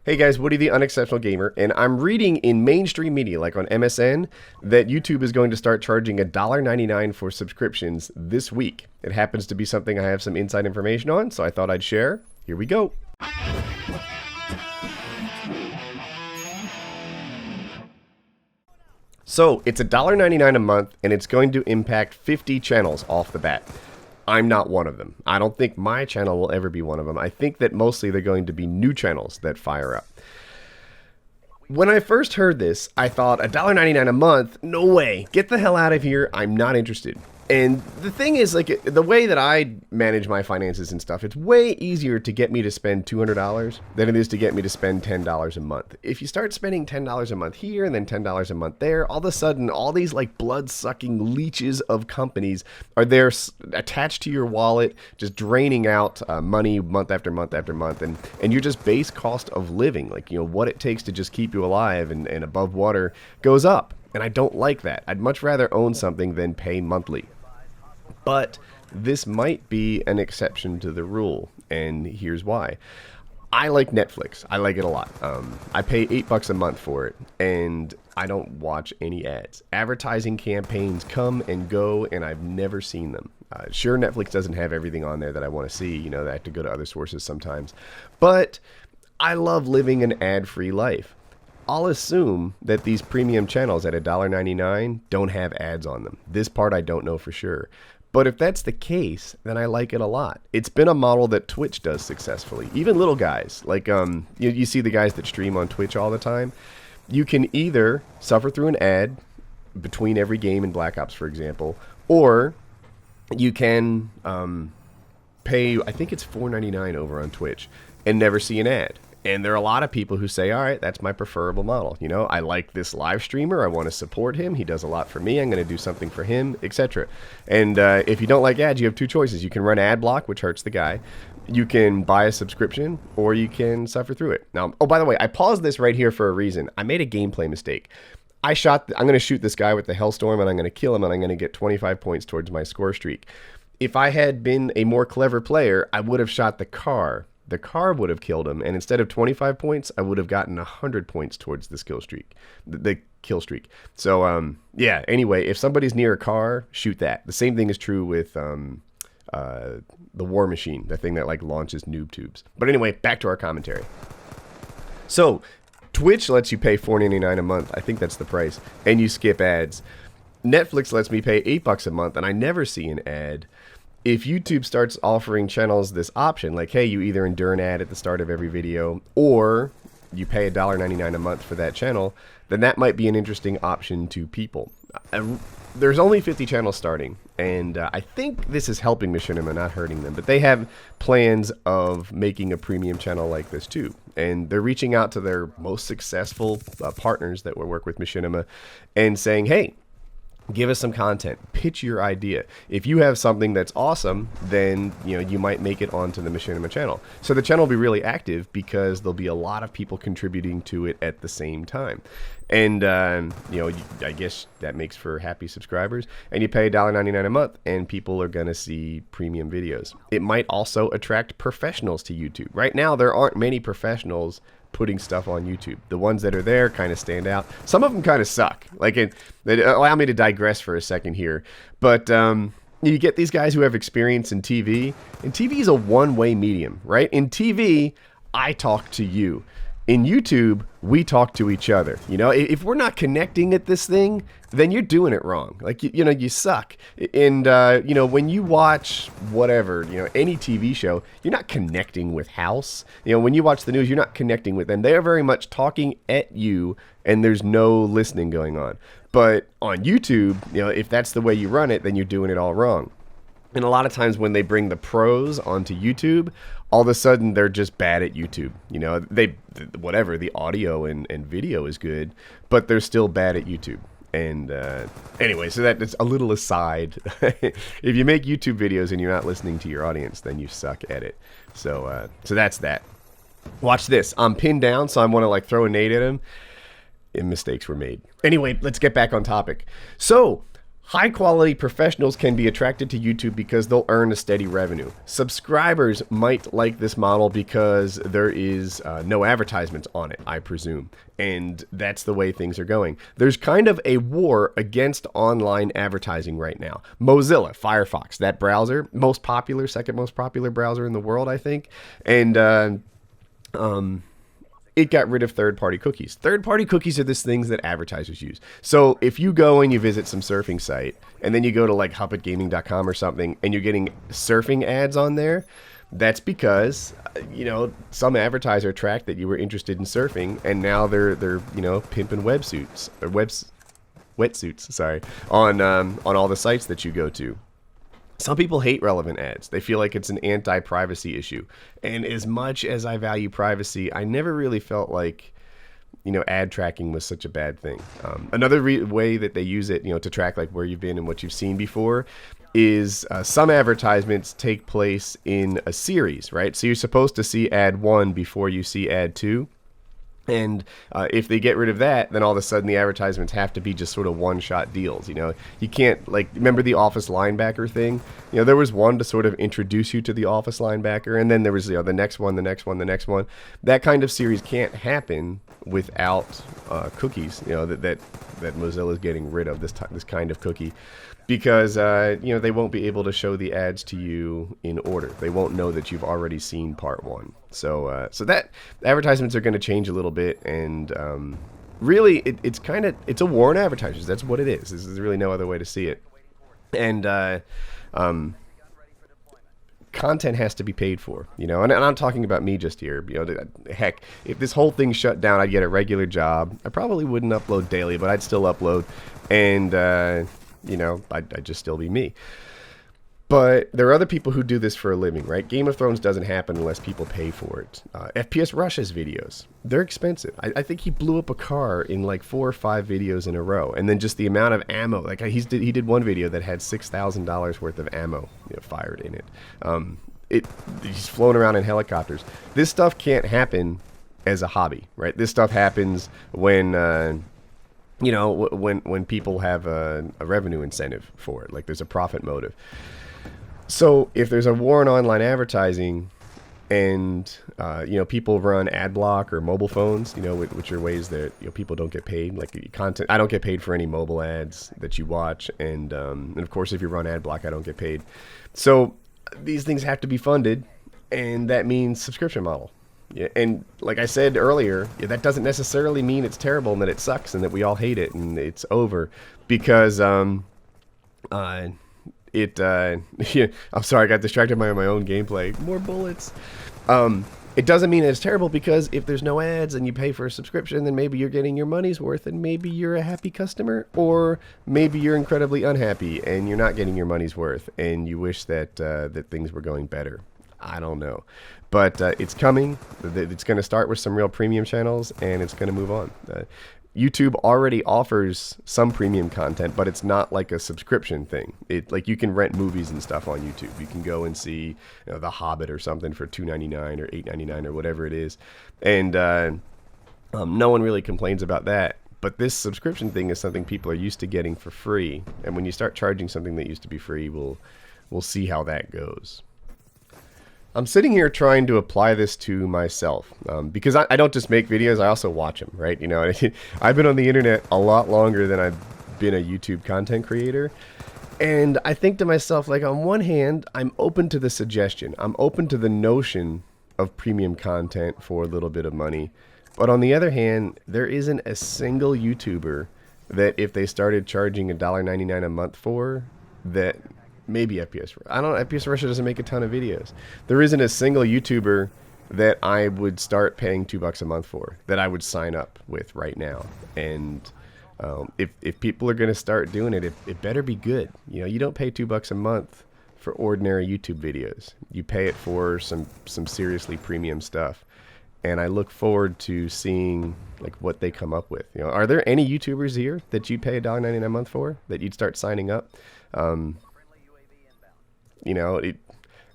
Hey guys, Woody the Unexceptional Gamer, and I'm reading in mainstream media, like on MSN, that YouTube is going to start charging $1.99 for subscriptions this week. It happens to be something I have some inside information on, so I thought I'd share. Here we go. So, it's $1.99 a month, and it's going to impact 50 channels off the bat. I'm not one of them. I don't think my channel will ever be one of them. I think that mostly they're going to be new channels that fire up. When I first heard this, I thought $1.99 a month? No way. Get the hell out of here. I'm not interested. And the thing is, like, the way that I manage my finances and stuff, it's way easier to get me to spend $200 than it is to get me to spend $10 a month. If you start spending $10 a month here and then $10 a month there, all of a sudden, all these like blood-sucking leeches of companies are there attached to your wallet, just draining out money month after month after month, and your just base cost of living, like, you know, what it takes to just keep you alive and above water goes up. And I don't like that. I'd much rather own something than pay monthly. But this might be an exception to the rule, and here's why. I like Netflix. I like it a lot. I pay $8 a month for it, and I don't watch any ads. Advertising campaigns come and go, and I've never seen them. Sure, Netflix doesn't have everything on there that I want to see. You know, I have to go to other sources sometimes. But I love living an ad-free life. I'll assume that these premium channels at $1.99 don't have ads on them. This part I don't know for sure. But if that's the case, then I like it a lot. It's been a model that Twitch does successfully. Even little guys, like you see the guys that stream on Twitch all the time. You can either suffer through an ad between every game in Black Ops, for example, or you can pay, I think it's $4.99 over on Twitch, and never see an ad. And there are a lot of people who say, all right, that's my preferable model. You know, I like this live streamer. I want to support him. He does a lot for me. I'm going to do something for him, etc. And if you don't like ads, you have two choices. You can run ad block, which hurts the guy. You can buy a subscription, or you can suffer through it. Now, oh, by the way, I paused this right here for a reason. I made a gameplay mistake. I'm going to shoot this guy with the Hellstorm, and I'm going to kill him, and I'm going to get 25 points towards my score streak. If I had been a more clever player, I would have shot the car. The car would have killed him, and instead of 25 points, I would have gotten 100 points towards the skill streak, the kill streak. So, yeah, anyway, if somebody's near a car, shoot that. The same thing is true with the War Machine, the thing that, like, launches noob tubes. But anyway, back to our commentary. So, Twitch lets you pay $4.99 a month. I think that's the price, and you skip ads. Netflix lets me pay $8 a month, and I never see an ad. If YouTube starts offering channels this option, like, hey, you either endure an ad at the start of every video, or you pay $1.99 a month for that channel, then that might be an interesting option to people. There's only 50 channels starting, and I think this is helping Machinima, not hurting them, but they have plans of making a premium channel like this too. And they're reaching out to their most successful partners that will work with Machinima and saying, hey, give us some content. Pitch your idea. If you have something that's awesome, then you might make it onto the Machinima channel. So the channel will be really active because there'll be a lot of people contributing to it at the same time. And I guess that makes for happy subscribers. And you pay $1.99 a month, and people are gonna see premium videos. It might also attract professionals to YouTube. Right now, there aren't many professionals putting stuff on YouTube. The ones that are there kind of stand out. Some of them kind of suck. Like, allow me to digress for a second here. But you get these guys who have experience in TV, and TV is a one-way medium, right? In TV, I talk to you. In YouTube, we talk to each other. You know, if we're not connecting at this thing, then you're doing it wrong. Like, you suck. And, when you watch whatever, any TV show, you're not connecting with House. When you watch the news, you're not connecting with them. They are very much talking at you, and there's no listening going on. But on YouTube, if that's the way you run it, then you're doing it all wrong. And a lot of times when they bring the pros onto YouTube, all of a sudden they're just bad at YouTube. The audio and video is good, but they're still bad at YouTube. And anyway, so that's a little aside. If you make YouTube videos and you're not listening to your audience, then you suck at it. So that's that. Watch this. I'm pinned down, so I want to like throw a nade at him. And mistakes were made. Anyway, let's get back on topic. So, High quality professionals can be attracted to YouTube because they'll earn a steady revenue. Subscribers might like this model because there is no advertisements on it, I presume. And that's the way things are going. There's kind of a war against online advertising right now. Mozilla, Firefox, that browser, most popular, second most popular browser in the world, I think. And it got rid of third-party cookies. Third-party cookies are these things that advertisers use. So if you go and you visit some surfing site, and then you go to like huppetgaming.com or something, and you're getting surfing ads on there, that's because, you know, some advertiser tracked that you were interested in surfing, and now they're you know, pimping wetsuits, sorry, on all the sites that you go to. Some people hate relevant ads. They feel like it's an anti-privacy issue. And as much as I value privacy, I never really felt like, you know, ad tracking was such a bad thing. Another way that they use it, you know, to track like where you've been and what you've seen before is some advertisements take place in a series, right? So you're supposed to see ad 1 before you see ad 2. And if they get rid of that, then all of a sudden the advertisements have to be just sort of one-shot deals. You know, you can't, like, remember the Office linebacker thing? You know, there was one to sort of introduce you to the Office linebacker, and then there was, you know, the next one, the next one, the next one. That kind of series can't happen without cookies. You know, that Mozilla is getting rid of this kind of cookie. Because, you know, they won't be able to show the ads to you in order. They won't know that you've already seen part 1. So that advertisements are going to change a little bit. And really, it's a war on advertisers. That's what it is. There's really no other way to see it. And content has to be paid for, you know. And I'm talking about me just here. You know, heck, if this whole thing shut down, I'd get a regular job. I probably wouldn't upload daily, but I'd still upload. And you know, I'd just still be me. But there are other people who do this for a living, right? Game of Thrones doesn't happen unless people pay for it. FPS Rush's videos, they're expensive. I think he blew up a car in like 4 or 5 videos in a row. And then just the amount of ammo, like he did one video that had $6,000 worth of ammo, you know, fired in it. He's flown around in helicopters. This stuff can't happen as a hobby, right? This stuff happens when you know, when people have a revenue incentive for it, like there's a profit motive. So if there's a war on online advertising and, you know, people run ad block or mobile phones, you know, which are ways that, you know, people don't get paid, like content. I don't get paid for any mobile ads that you watch. And of course, if you run ad block, I don't get paid. So these things have to be funded, and that means subscription model. Yeah, and like I said earlier, yeah, that doesn't necessarily mean it's terrible and that it sucks and that we all hate it and it's over, because yeah, I'm sorry, I got distracted by my own gameplay. More bullets. It doesn't mean it's terrible, because if there's no ads and you pay for a subscription, then maybe you're getting your money's worth, and maybe you're a happy customer, or maybe you're incredibly unhappy and you're not getting your money's worth and you wish that that things were going better. I don't know. But it's coming. It's going to start with some real premium channels, and it's going to move on. YouTube already offers some premium content, but it's not like a subscription thing. Like you can rent movies and stuff on YouTube. You can go and see, you know, The Hobbit or something for $2.99 or $8.99 or whatever it is. And no one really complains about that. But this subscription thing is something people are used to getting for free. And when you start charging something that used to be free, we'll see how that goes. I'm sitting here trying to apply this to myself, because I don't just make videos, I also watch them, right? You know, I've been on the internet a lot longer than I've been a YouTube content creator. And I think to myself, like, on one hand, I'm open to the suggestion. I'm open to the notion of premium content for a little bit of money. But on the other hand, there isn't a single YouTuber that if they started charging $1.99 a month for, that... Maybe FPS. I don't know. FPS Russia doesn't make a ton of videos. There isn't a single YouTuber that I would start paying $2 a month for, that I would sign up with right now. And if people are going to start doing it, it better be good. You know, you don't pay $2 a month for ordinary YouTube videos. You pay it for some seriously premium stuff. And I look forward to seeing like what they come up with. You know, are there any YouTubers here that you'd pay $1.99 a month for, that you'd start signing up? You know,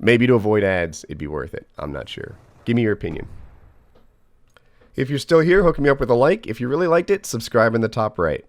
maybe to avoid ads, it'd be worth it. I'm not sure. Give me your opinion. If you're still here, hook me up with a like. If you really liked it, subscribe in the top right.